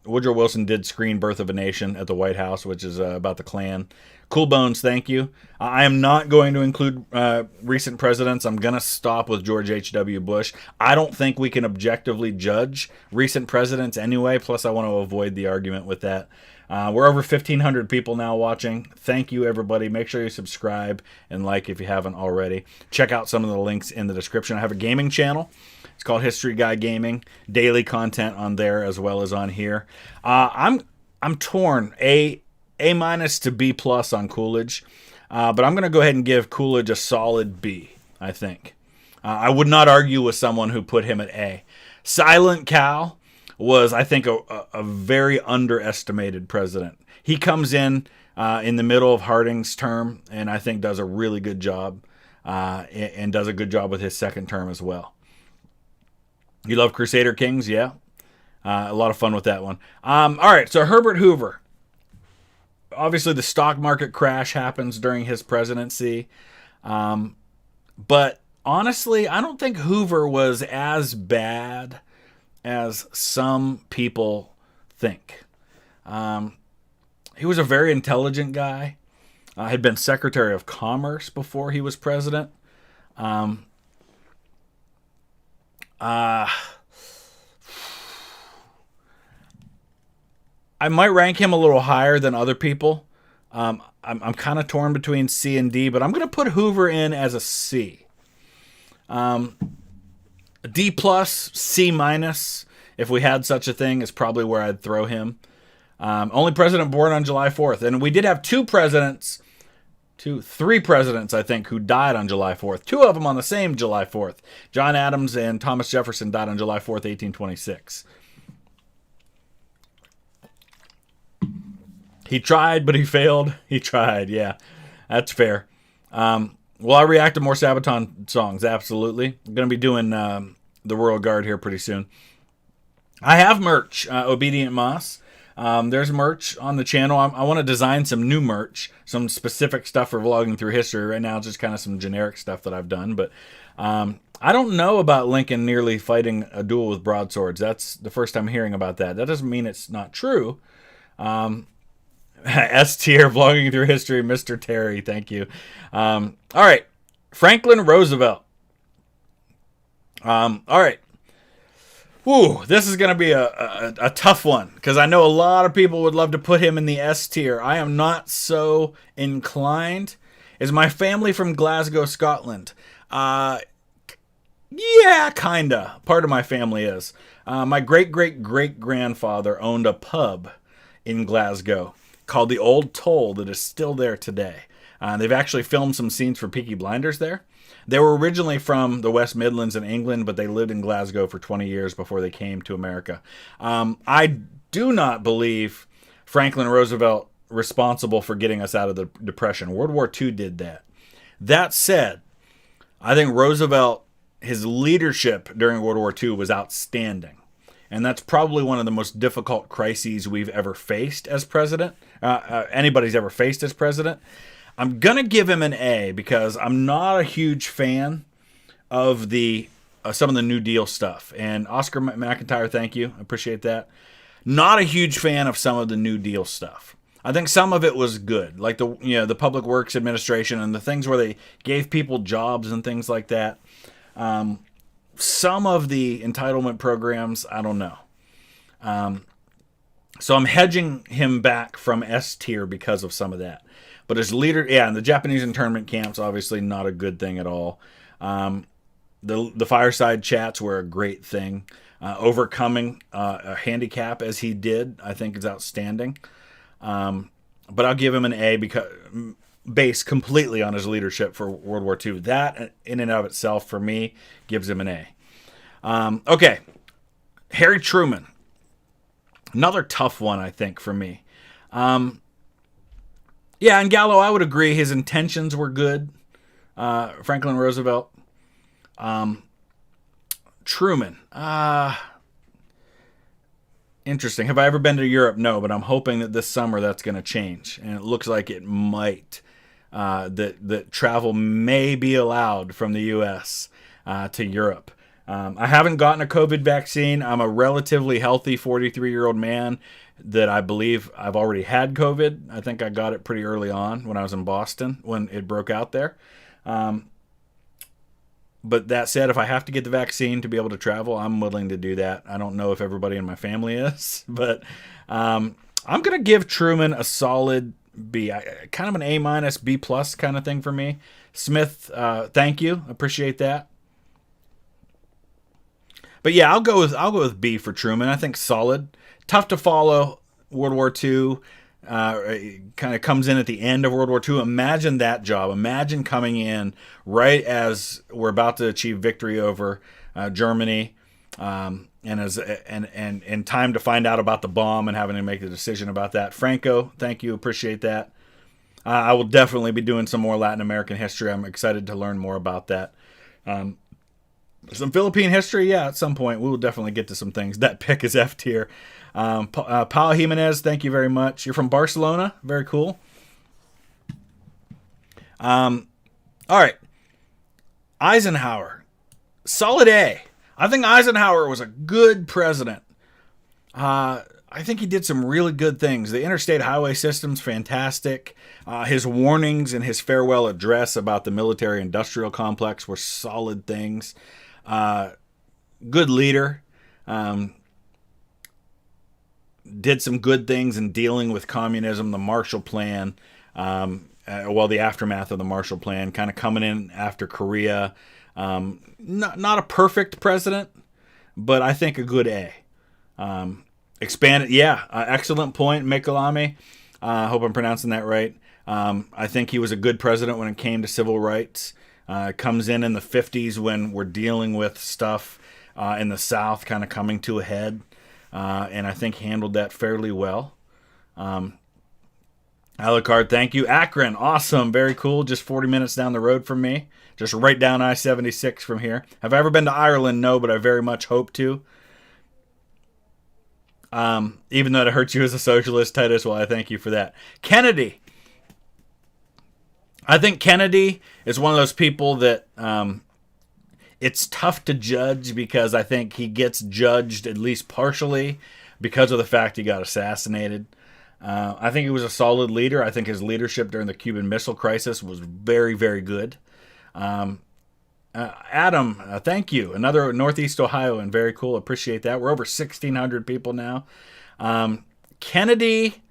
Woodrow Wilson did screen Birth of a Nation at the White House, which is about the Klan. Cool Bones, thank you. I am not going to include recent presidents. I'm going to stop with George H.W. Bush. I don't think we can objectively judge recent presidents anyway, plus I want to avoid the argument with that. We're over 1,500 people now watching. Thank you, everybody. Make sure you subscribe and like if you haven't already. Check out some of the links in the description. I have a gaming channel. It's called History Guy Gaming. Daily content on there as well as on here. I'm torn. A- to B+ on Coolidge. But I'm going to go ahead and give Coolidge a solid B, I think. I would not argue with someone who put him at A. Silent Cal was, I think, a very underestimated president. He comes in the middle of Harding's term and I think does a really good job and does a good job with his second term as well. You love Crusader Kings? Yeah. A lot of fun with that one. All right, so Herbert Hoover. Obviously, the stock market crash happens during his presidency. But honestly, I don't think Hoover was as bad as some people think. He was a very intelligent guy. Had been Secretary of Commerce before he was president. I might rank him a little higher than other people. I'm kind of torn between C and D, but I'm going to put Hoover in as a C. D plus, C minus, if we had such a thing, is probably where I'd throw him. Only president born on July 4th. And we did have three presidents, I think, who died on July 4th. Two of them on the same July 4th. John Adams and Thomas Jefferson died on July 4th, 1826. He tried, but he failed. He tried, yeah. That's fair. Will I react to more Sabaton songs? Absolutely. I'm going to be doing the Royal Guard here pretty soon. I have merch, Obedient Moss. There's merch on the channel. I want to design some new merch, some specific stuff for vlogging through history. Right now, it's just kind of some generic stuff that I've done. But I don't know about Lincoln nearly fighting a duel with broadswords. That's the first time hearing about that. That doesn't mean it's not true. S tier, vlogging through history, Mr. Terry, thank you. All right, Franklin Roosevelt. All right. Woo, this is going to be a tough one because I know a lot of people would love to put him in the S tier. I am not so inclined. Is my family from Glasgow, Scotland? Yeah, kinda. Part of my family is. My great-great-great-grandfather owned a pub in Glasgow called the Old Toll that is still there today. They've actually filmed some scenes for Peaky Blinders there. They were originally from the West Midlands in England, but they lived in Glasgow for 20 years before they came to America. I do not believe Franklin Roosevelt responsible for getting us out of the Depression. World War II did that. That said, I think Roosevelt, his leadership during World War II was outstanding. And that's probably one of the most difficult crises we've ever faced as president. Anybody's ever faced as president. I'm going to give him an A because I'm not a huge fan of some of the New Deal stuff. And Oscar McIntyre, thank you. I appreciate that. Not a huge fan of some of the New Deal stuff. I think some of it was good, like the Public Works Administration and the things where they gave people jobs and things like that. Some of the entitlement programs, I don't know. So I'm hedging him back from S tier because of some of that. But as leader, yeah, and the Japanese internment camps, obviously not a good thing at all. The fireside chats were a great thing. Overcoming a handicap as he did, I think, is outstanding. But I'll give him an A because based completely on his leadership for World War II. That, in and of itself, for me, gives him an A. Okay, Harry Truman. Another tough one, I think, for me. Yeah, and Gallo, I would agree. His intentions were good. Franklin Roosevelt. Truman. Interesting. Have I ever been to Europe? No, but I'm hoping that this summer that's going to change. And it looks like it might. That travel may be allowed from the U.S. To Europe. I haven't gotten a COVID vaccine. I'm a relatively healthy 43-year-old man that I believe I've already had COVID. I think I got it pretty early on when I was in Boston when it broke out there. But that said, if I have to get the vaccine to be able to travel, I'm willing to do that. I don't know if everybody in my family is, but I'm going to give Truman a solid B. Kind of an A minus, B plus kind of thing for me. Smith, thank you. Appreciate that. But yeah, I'll go with B for Truman. I think solid. Tough to follow. World War II kind of comes in at the end of World War II. Imagine that job. Imagine coming in right as we're about to achieve victory over Germany, and time to find out about the bomb and having to make a decision about that. Franco, thank you. Appreciate that. I will definitely be doing some more Latin American history. I'm excited to learn more about that. Some Philippine history, yeah, at some point. We will definitely get to some things. That pick is F tier. Paul Jimenez, thank you very much. You're from Barcelona. Very cool. All right. Eisenhower. Solid A. I think Eisenhower was a good president. I think he did some really good things. The interstate highway system's fantastic. His warnings and his farewell address about the military-industrial complex were solid things. Good leader. Did some good things in dealing with communism, the Marshall Plan, the aftermath of the Marshall Plan, kind of coming in after Korea. Not a perfect president, but I think a good A. Expanded, excellent point, Mikalami. I hope I'm pronouncing that right. I think he was a good president when it came to civil rights. Comes in the 50s when we're dealing with stuff in the South kind of coming to a head. And I think handled that fairly well. Alucard, thank you. Akron, awesome, very cool. Just 40 minutes down the road from me. Just right down I-76 from here. Have I ever been to Ireland? No, but I very much hope to. Even though it hurts you as a socialist, Titus, well, I thank you for that. Kennedy. I think Kennedy is one of those people that it's tough to judge because I think he gets judged at least partially because of the fact he got assassinated. I think he was a solid leader. I think his leadership during the Cuban Missile Crisis was very, very good. Adam, thank you. Another Northeast Ohioan. Very cool. Appreciate that. We're over 1,600 people now. Kennedy,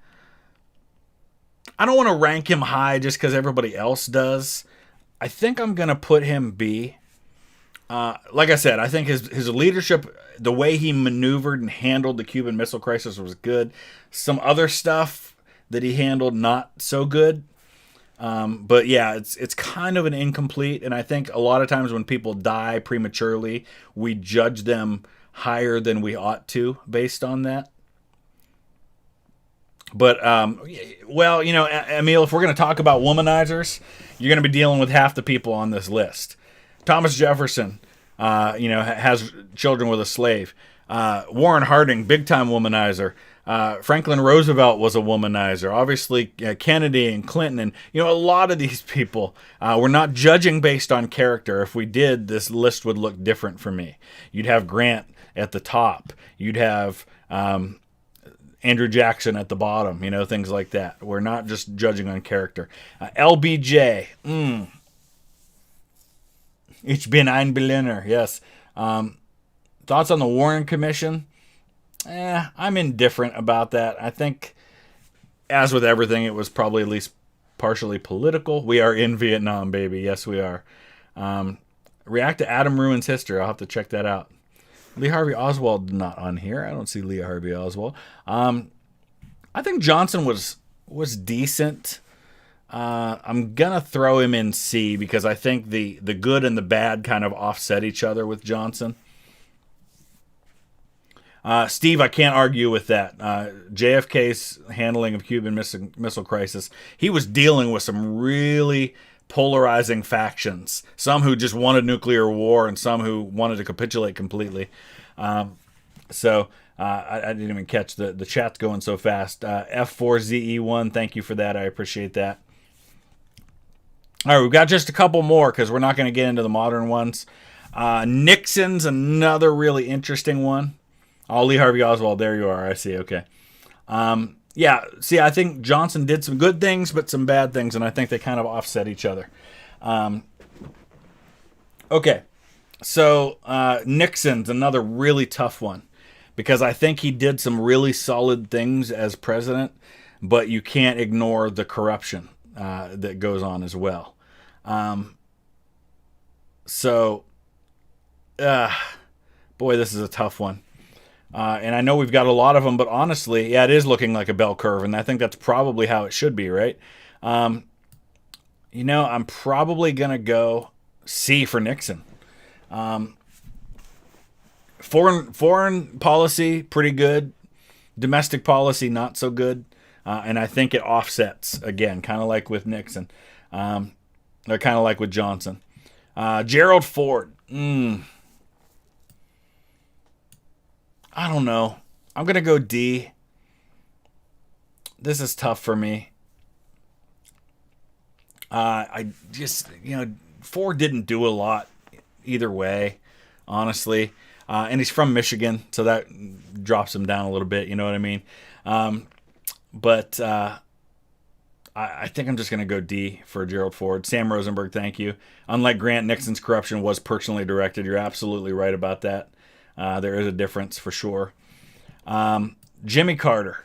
I don't want to rank him high just because everybody else does. I think I'm going to put him B. Like I said, I think his leadership, the way he maneuvered and handled the Cuban Missile Crisis was good. Some other stuff that he handled, not so good. But yeah, it's kind of an incomplete, and I think a lot of times when people die prematurely, we judge them higher than we ought to based on that. But, Emil, if we're going to talk about womanizers, you're going to be dealing with half the people on this list. Thomas Jefferson, has children with a slave. Warren Harding, big-time womanizer. Franklin Roosevelt was a womanizer. Obviously, Kennedy and Clinton, and a lot of these people. We're not judging based on character. If we did, this list would look different for me. You'd have Grant at the top. You'd have Andrew Jackson at the bottom. Things like that. We're not just judging on character. LBJ. Ich bin ein Berliner. Yes. Thoughts on the Warren Commission? I'm indifferent about that. I think, as with everything, it was probably at least partially political. We are in Vietnam, baby. Yes, we are. React to Adam Ruin's history. I'll have to check that out. Lee Harvey Oswald not on here. I don't see Lee Harvey Oswald. I think Johnson was decent. I'm gonna throw him in C because I think the good and the bad kind of offset each other with Johnson. Steve, I can't argue with that. JFK's handling of Cuban Missile Crisis, he was dealing with some really polarizing factions. Some who just wanted nuclear war and some who wanted to capitulate completely. So I didn't even catch the chat's going so fast. F4ZE1, thank you for that. I appreciate that. All right, we've got just a couple more because we're not going to get into the modern ones. Nixon's another really interesting one. Oh, Lee Harvey Oswald, there you are. I see, okay. I think Johnson did some good things, but some bad things, and I think they kind of offset each other. Okay, so Nixon's another really tough one because I think he did some really solid things as president, but you can't ignore the corruption that goes on as well. Boy, this is a tough one. And I know we've got a lot of them, but honestly, it is looking like a bell curve, and I think that's probably how it should be, right? I'm probably going to go C for Nixon. Foreign policy, pretty good. Domestic policy, not so good. And I think it offsets, again, kind of like with Nixon. Or kind of like with Johnson. Gerald Ford. I don't know. I'm going to go D. This is tough for me. I just, Ford didn't do a lot either way, honestly. And he's from Michigan, so that drops him down a little bit, you know what I mean? But I think I'm just going to go D for Gerald Ford. Sam Rosenberg, thank you. Unlike Grant, Nixon's corruption was personally directed. You're absolutely right about that. There is a difference for sure. Jimmy Carter.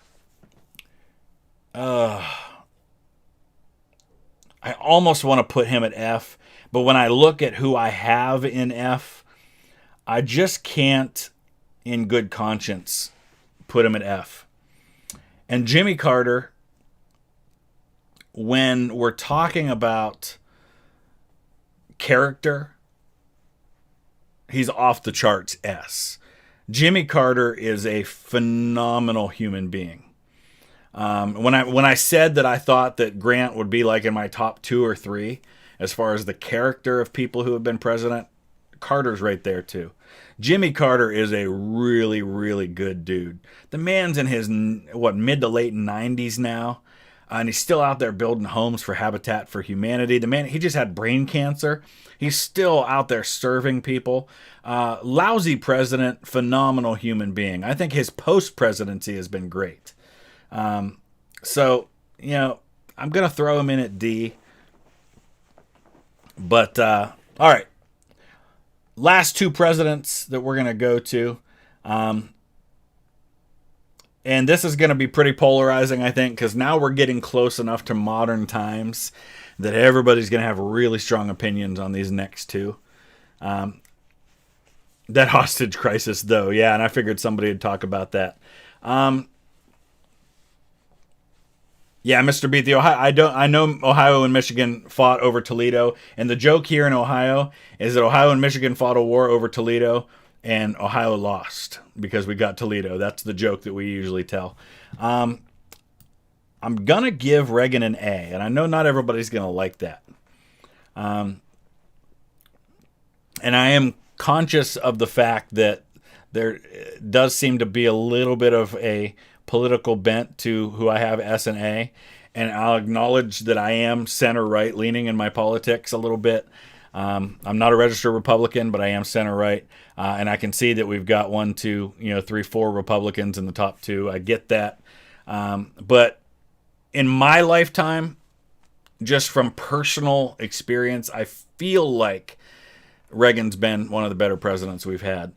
I almost want to put him at F, but when I look at who I have in F, I just can't, in good conscience, put him at F. And Jimmy Carter, when we're talking about character, he's off the charts S. Jimmy Carter is a phenomenal human being. When I said that I thought that Grant would be like in my top 2 or 3 as far as the character of people who have been president, Carter's right there too. Jimmy Carter is a really, really good dude. The man's in his mid to late 90s now, and he's still out there building homes for Habitat for Humanity. The man, he just had brain cancer. He's still out there serving people. Lousy president, phenomenal human being. I think his post-presidency has been great. So, I'm going to throw him in at D. But, all right. Last 2 presidents that we're going to go to. And this is going to be pretty polarizing, I think, because now we're getting close enough to modern times that everybody's going to have really strong opinions on these next 2. That hostage crisis, though. Yeah, and I figured somebody would talk about that. Yeah, Mr. Beat the Ohio. I know Ohio and Michigan fought over Toledo, and the joke here in Ohio is that Ohio and Michigan fought a war over Toledo, and Ohio lost because we got Toledo. That's the joke that we usually tell. I'm gonna give Reagan an A, and I know not everybody's gonna like that. And I am conscious of the fact that there does seem to be a little bit of a political bent to who I have S and A, and I'll acknowledge that I am center-right leaning in my politics a little bit. I'm not a registered Republican, but I am center-right, and I can see that we've got 1, 2, 3, 4 Republicans in the top 2. I get that. But in my lifetime, just from personal experience, I feel like Reagan's been one of the better presidents we've had.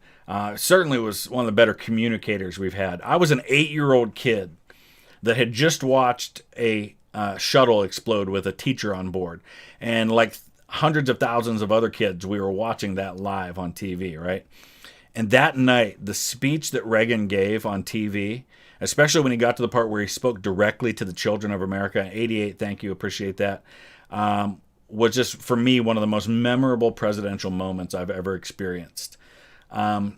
Certainly was one of the better communicators we've had. I was an 8-year-old kid that had just watched a shuttle explode with a teacher on board. And like hundreds of thousands of other kids, we were watching that live on TV, right? And that night, the speech that Reagan gave on TV, especially when he got to the part where he spoke directly to the children of America, 88, thank you, appreciate that, was just, for me, one of the most memorable presidential moments I've ever experienced. I'll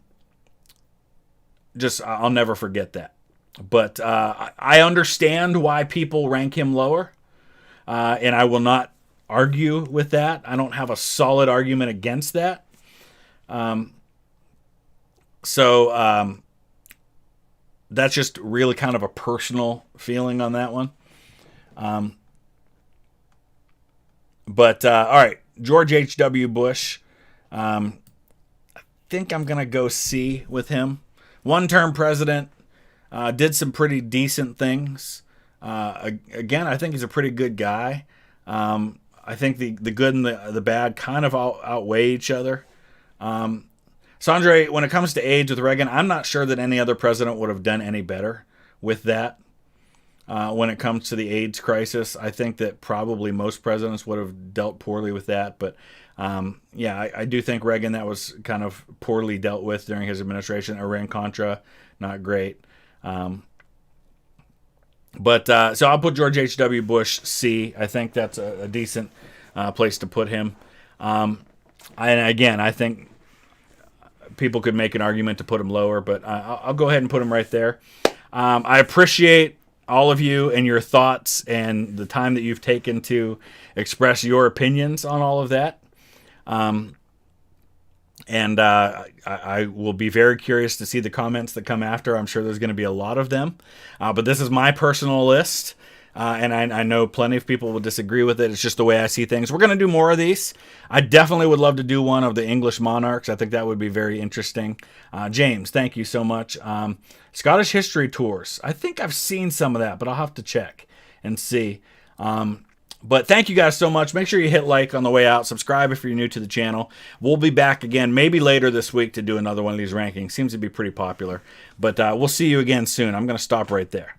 never forget that. But I understand why people rank him lower, and I will not argue with that. I don't have a solid argument against that. So that's just really kind of a personal feeling on that one. But all right, George H.W. Bush. I think I'm going to go C with him. One-term president, did some pretty decent things. Again, I think he's a pretty good guy. I think the good and the bad kind of outweigh each other. Sandre, when it comes to AIDS with Reagan, I'm not sure that any other president would have done any better with that. When it comes to the AIDS crisis, I think that probably most presidents would have dealt poorly with that. But I do think Reagan, that was kind of poorly dealt with during his administration. Iran-Contra, not great. So I'll put George H.W. Bush C. I think that's a decent place to put him. And again, I think people could make an argument to put him lower, but I'll go ahead and put him right there. I appreciate all of you and your thoughts and the time that you've taken to express your opinions on all of that. And I will be very curious to see the comments that come after. I'm sure there's going to be a lot of them. But this is my personal list. And I know plenty of people will disagree with it. It's just the way I see things. We're going to do more of these. I definitely would love to do one of the English monarchs. I think that would be very interesting. James, thank you so much. Scottish history tours. I think I've seen some of that, but I'll have to check and see. But thank you guys so much. Make sure you hit like on the way out. Subscribe if you're new to the channel. We'll be back again maybe later this week to do another one of these rankings. Seems to be pretty popular. But we'll see you again soon. I'm going to stop right there.